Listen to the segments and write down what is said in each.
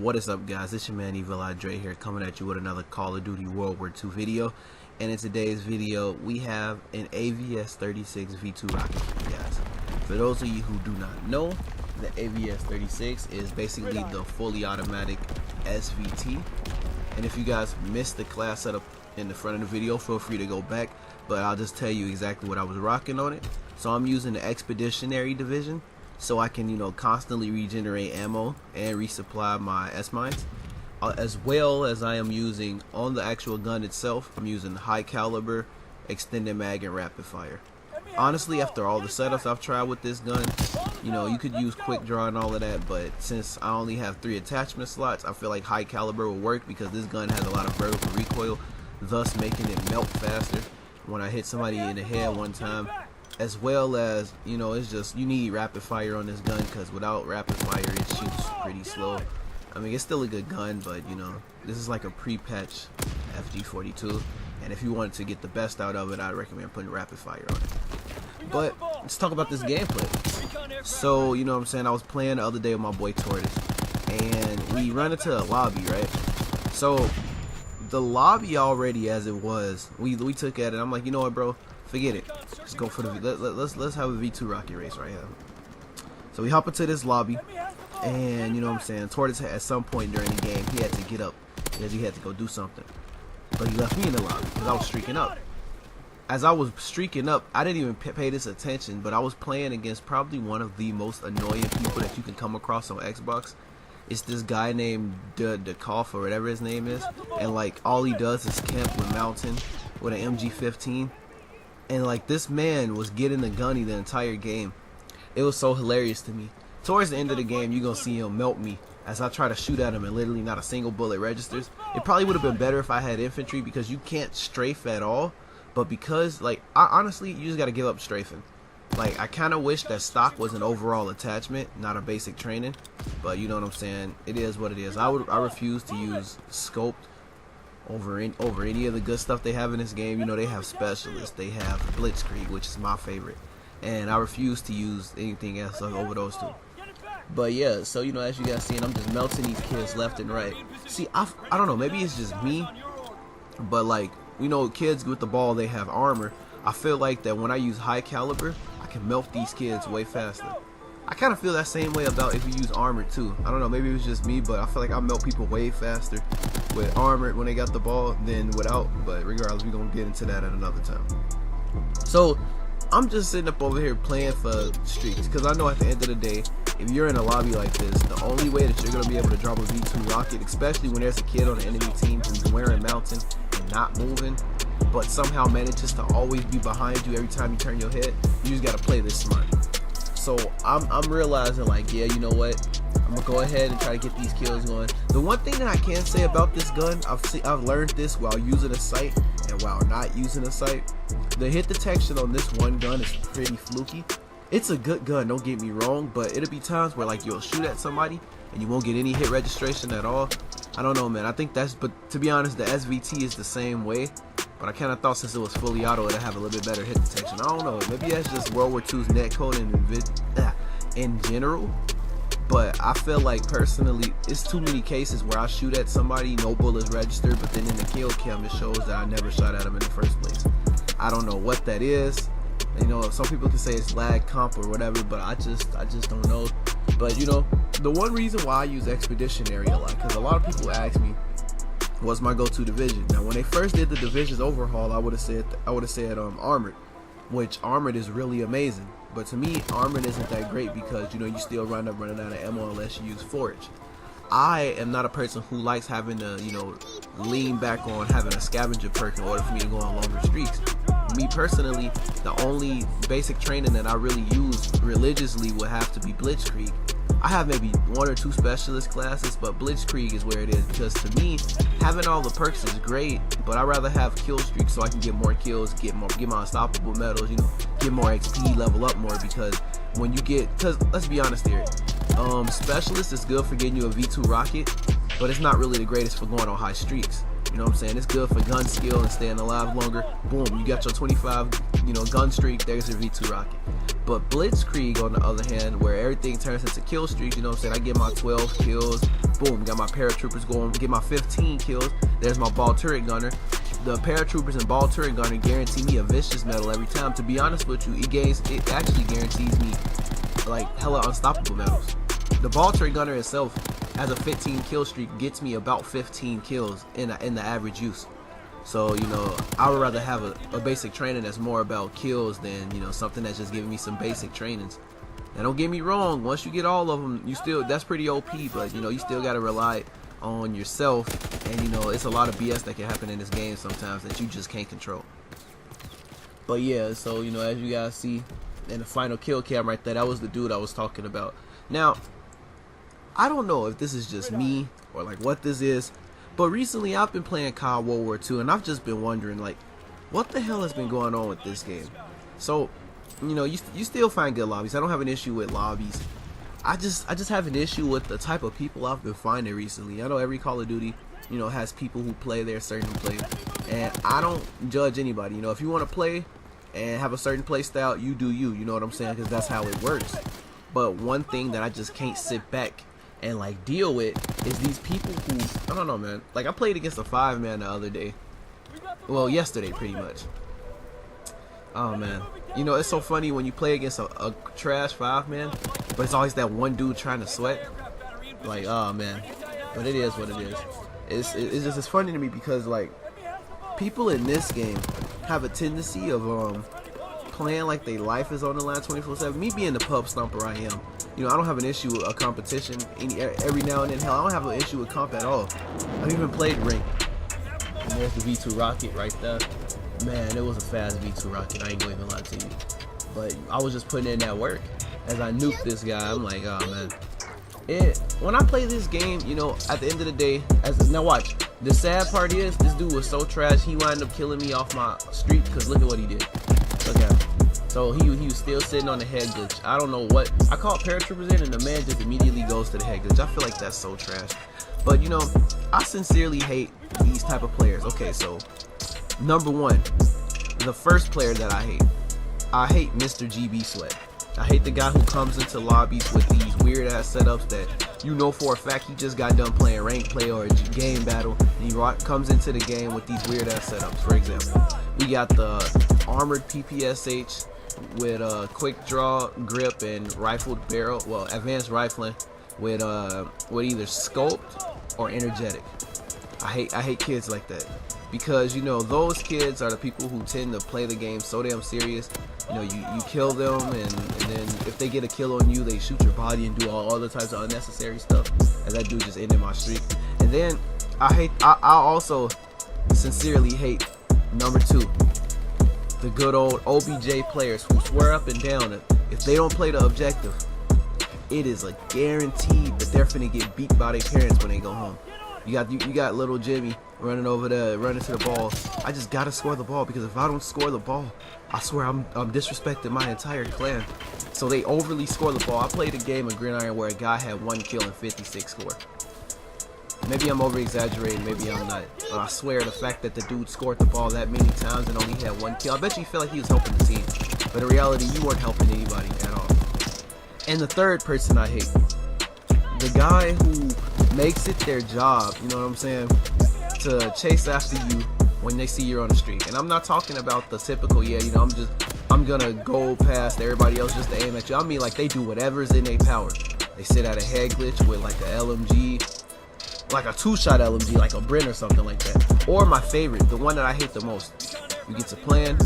What is up, guys? It's your man Evil Dre here, coming at you with another Call of Duty World War II video. And in today's video, we have an AVS-36 V2 rocket for you guys. For those of you who do not know, the AVS-36 is basically the fully automatic SVT. And if you guys missed the class setup in the front of the video, feel free to go back. But I'll just tell you exactly what I was rocking on it. So I'm using the Expeditionary Division, so I can, constantly regenerate ammo and resupply my S-mines. As well as I am using, on the actual gun itself, I'm using high caliber, extended mag, and rapid fire. Honestly, after all the setups I've tried with this gun, you could use quick draw and all of that, but since I only have 3 attachment slots, I feel like high caliber will work because this gun has a lot of vertical recoil, thus making it melt faster when I hit somebody in the head one time. As well as, it's just, you need rapid fire on this gun, because without rapid fire it shoots pretty slow. I mean, it's still a good gun, but this is like a pre-patch FG42, and if you wanted to get the best out of it, I'd recommend putting rapid fire on it. But let's talk about this gameplay. So, I was playing the other day with my boy Tortoise, and we run into a lobby, right? So the lobby already, as it was, we took at it. I'm like, you know what, bro, forget it. Let's go for the let's have a V2 rocket race right here. So we hop into this lobby, and Tortoise at some point during the game he had to get up because he had to go do something, but he left me in the lobby because I was streaking up. As I was streaking up, I didn't even pay this attention, but I was playing against probably one of the most annoying people that you can come across on Xbox. It's this guy named Cough or whatever his name is, and like all he does is camp with Mountain with an MG15. And like, this man was getting the gunny the entire game. It was so hilarious to me. Towards the end of the game, you're gonna see him melt me as I try to shoot at him, and literally not a single bullet registers. It probably would have been better if I had infantry, because you can't strafe at all. But because, honestly, you just gotta give up strafing. Like, I kind of wish that stock was an overall attachment, not a basic training. But you know what I'm saying? It is what it is. I refuse to use scoped over any of the good stuff they have in this game. They have specialists, they have blitzkrieg, which is my favorite, and I refuse to use anything else over those two. But yeah, so as you guys seen, I'm just melting these kids left and right. See, I don't know, maybe it's just me, but like, kids with the ball, they have armor. I feel like that when I use high caliber, I can melt these kids way faster. I kind of feel that same way about if you use armor too. I don't know, maybe it was just me, but I feel like I melt people way faster with armor when they got the ball than without. But regardless, we're gonna get into that at another time. So I'm just sitting up over here playing for streaks, because I know at the end of the day, if you're in a lobby like this, the only way that you're gonna be able to drop a V2 rocket, especially when there's a kid on the enemy team who's wearing Mountain and not moving, but somehow manages to always be behind you every time you turn your head, you just gotta play this smart. So I'm realizing, like, yeah, you know what, I'm gonna go ahead and try to get these kills going. The one thing that I can say about this gun, I've learned this while using a sight and while not using a sight. The hit detection on this one gun is pretty fluky. It's a good gun, don't get me wrong, but it'll be times where like you'll shoot at somebody and you won't get any hit registration at all. I don't know, man. I think but to be honest, the SVT is the same way. But I kind of thought since it was fully auto, it'd have a little bit better hit detection. I don't know. Maybe that's just World War II's netcode in general. But I feel like personally, it's too many cases where I shoot at somebody, no bullets registered, but then in the kill cam it shows that I never shot at them in the first place. I don't know what that is. Some people can say it's lag comp or whatever, but I just don't know. But the one reason why I use Expeditionary a lot, because a lot of people ask me what's my go-to division. Now, when they first did the divisions overhaul, I would have said Armored, which Armored is really amazing. But to me, Armored isn't that great because you still running out of ammo unless you use Forage. I am not a person who likes having to lean back on having a scavenger perk in order for me to go on longer streaks. Me personally, the only basic training that I really use religiously would have to be blitzkrieg. I have maybe 1 or 2 specialist classes, but blitzkrieg is where it is, because to me, having all the perks is great, but I'd rather have kill streaks so I can get more kills, get my unstoppable medals, get more XP, level up more, because when you because let's be honest here, specialist is good for getting you a V2 rocket, but it's not really the greatest for going on high streaks. You know what I'm saying? It's good for gun skill and staying alive longer. Boom, you got your 25, gun streak, there's your V2 rocket. But blitzkrieg, on the other hand, where everything turns into kill streaks, you know what I'm saying? I get my 12 kills, Boom, got my paratroopers going, get my 15 kills. There's my ball turret gunner. The paratroopers and ball turret gunner guarantee me a vicious medal every time. To be honest with you, it actually guarantees me like hella unstoppable medals. The ball turret gunner itself has a 15 kill streak, gets me about 15 kills in the average use. So, you know, I would rather have a basic training that's more about kills than, you know, something that's just giving me some basic trainings. Now, don't get me wrong, once you get all of them, that's pretty OP, but, you know, you still got to rely on yourself, and, you know, it's a lot of BS that can happen in this game sometimes that you just can't control. But, yeah, so, you know, as you guys see in the final kill cam right there, that was the dude I was talking about. Now, I don't know if this is just me or, like, what this is, but recently I've been playing Cod Ww2, and I've just been wondering, like, what the hell has been going on with this game? So, you know, you still find good lobbies. I don't have an issue with lobbies. I just have an issue with the type of people I've been finding recently. I know every Call of Duty, you know, has people who play their certain play, and I don't judge anybody. You know, if you want to play and have a certain play style, you do you. You know what I'm saying? Because that's how it works. But one thing that I just can't sit back and like deal with is these people who, I don't know, man. Like, I played against a 5-man the other day. Well, yesterday pretty much. Oh man, you know, it's so funny when you play against a trash 5-man, but it's always that one dude trying to sweat. Like, oh man, but it is what it is. It's funny to me because, like, people in this game have a tendency of playing like their life is on the line 24/7. Me being the pub stomper I am, you know, I don't have an issue with a competition every now and then. Hell, I don't have an issue with comp at all. I've even played rank. And there's the V2 rocket right there. Man, it was a fast V2 rocket, I ain't gonna even lie to you. But I was just putting in that work. As I nuked this guy, I'm like, oh man. When I play this game, you know, at the end of the day, now watch, the sad part is, this dude was so trash, he wound up killing me off my street, because look at what he did. Look at him. So he was still sitting on the head glitch. I don't know what, I called paratroopers in, and the man just immediately goes to the head glitch. I feel like that's so trash. But, you know, I sincerely hate these type of players. Okay, so number one, the first player that I hate Mr. GB Sweat. I hate the guy who comes into lobbies with these weird ass setups that you know for a fact he just got done playing rank play or a game battle, and he comes into the game with these weird ass setups. For example, we got the armored PPSH with quick draw grip and rifled barrel, well, advanced rifling with either scoped or energetic. I hate kids like that. Because, you know, those kids are the people who tend to play the game so damn serious. You know, you kill them, and then if they get a kill on you, they shoot your body and do all other types of unnecessary stuff. As that dude just ended my streak. And then I also sincerely hate number two, the good old OBJ players who swear up and down that if they don't play the objective, it is a guaranteed that they're finna get beat by their parents when they go home. You got little Jimmy running over there, running to the ball. I just gotta score the ball, because if I don't score the ball, I swear I'm disrespecting my entire clan. So they overly score the ball. I played a game of Gridiron where a guy had 1 kill and 56 score. Maybe I'm over exaggerating, maybe I'm not. But I swear the fact that the dude scored the ball that many times and only had 1 kill, I bet you feel like he was helping the team. But in reality, you weren't helping anybody at all. And the third person I hate, the guy who makes it their job, you know what I'm saying, to chase after you when they see you're on the street. And I'm not talking about the typical, yeah, you know, I'm gonna go past everybody else just to aim at you. I mean, like, they do whatever's in their power. They sit at a head glitch with like a LMG, like a 2-shot LMG, like a Bren or something like that. Or my favorite, the one that I hate the most, you get to plan,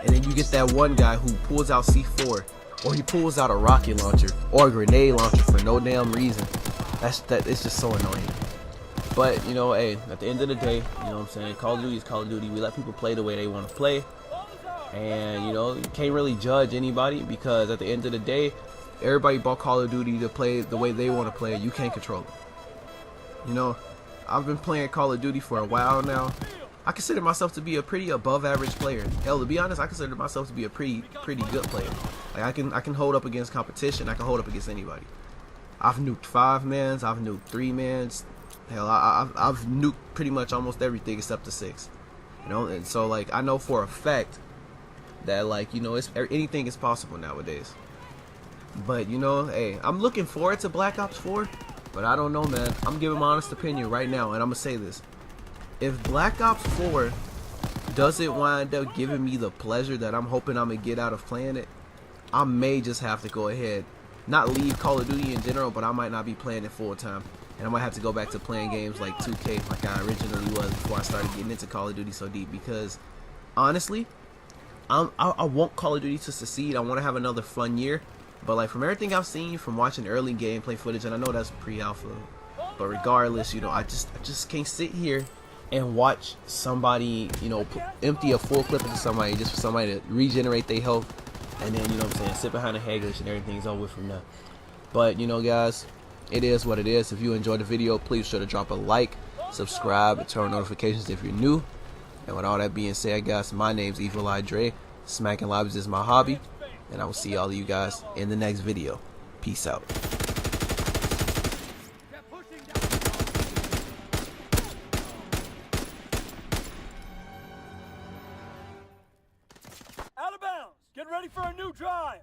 and then you get that one guy who pulls out C4, or he pulls out a rocket launcher or a grenade launcher for no damn reason. It's just so annoying. But, you know, hey, at the end of the day, you know what I'm saying, Call of Duty is Call of Duty. We let people play the way they want to play. And, you know, you can't really judge anybody, because at the end of the day, everybody bought Call of Duty to play the way they want to play. You can't control it. You know, I've been playing Call of Duty for a while now. I consider myself to be a pretty above average player. Hell, to be honest, I consider myself to be a pretty good player. Like, I can hold up against competition. I can hold up against anybody. I've nuked 5-mans. I've nuked 3-mans. Hell, I've nuked pretty much almost everything except the 6. You know, and so, like, I know for a fact that, like, you know, anything is possible nowadays. But, you know, hey, I'm looking forward to Black Ops 4. But I don't know, man. I'm giving my honest opinion right now, and I'm gonna say this: if Black Ops 4 doesn't wind up giving me the pleasure that I'm hoping I'm gonna get out of playing it, I may just have to go ahead, not leave Call of Duty in general, but I might not be playing it full time, and I might have to go back to playing games like 2K like I originally was before I started getting into Call of Duty so deep. Because honestly, I want Call of Duty to succeed. I want to have another fun year, but like from everything I've seen, from watching early gameplay footage, and I know that's pre-alpha, but regardless, you know, I just can't sit here and watch somebody, you know, empty a full clip into somebody just for somebody to regenerate their health, and then, you know what I'm saying, sit behind a head glitch and everything's over from there. But, you know, guys, it is what it is. If you enjoyed the video, please be sure to drop a like, subscribe, and turn on notifications if you're new. And with all that being said, guys, my name's Evil Eye Dre. Smacking lobbies is my hobby, and I will see all of you guys in the next video. Peace out. Out of bounds. Get ready for a new drive.